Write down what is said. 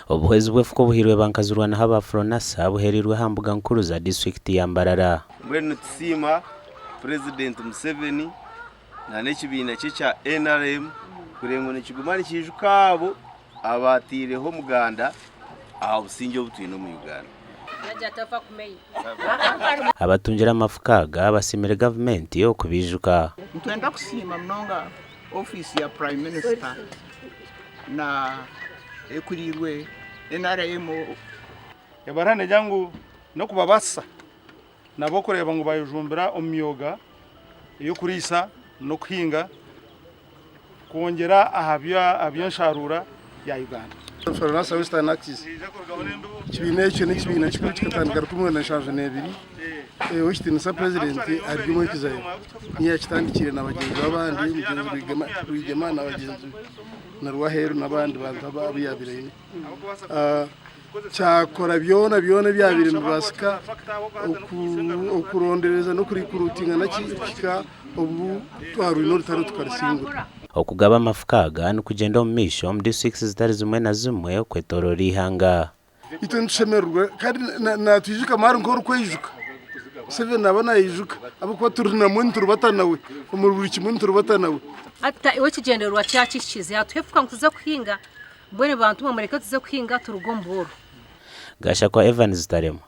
Obuhezi bwefuko buhirwe bankazurwana haba Fronasa buherirwe hambuga nkuru za district ya Mbarara. Mbwenu tusima President Museveni na n'ekibina cya NRM kurengo n'ikigumani kijukabo abatireho muganda aho businge butwino mu Uganda. Abatungira amafukaga basimire government yo kubijuka. Ntwenda kusima mnonga office ya Prime Minister na ekurirwe NRM yabarane jangu no kubabasa nabo kureba ngo bayijumbira omyoga yo kurisa no kuhinga kongera abyonsharura ya Uganda. Fronasa Western Axis kibine cyo n'ikibina kikuru kikatandika kumwe na charge nebiri wishitini sa president ari mu kizayo niya kitandikire nabagenzi babandi mugenzi Rwigema nabagenzi na Rwaheru nabandi bantu babiyabireye cyakora byona byabire mbasika ukurondereza no kuri kurutinga nakika ubu twaru no rutaro tukarisingura okugaba amafukaga no kugenda mu misho mu districts zitari zimwe na zimwe kwetoro rihanga ito nshemerwe kandi natwijuka mari ngoro kwejuka seve nabana yijuka abo kwa turina muntu rubatanawe umuruburi kimuntu rubatanawe ata iwe kigenderwa cyakishize atwefuka nkuze kuhinga mbone bantu mu Amerika tuze kuhinga turugomboro gasha kwa Evans Taremo.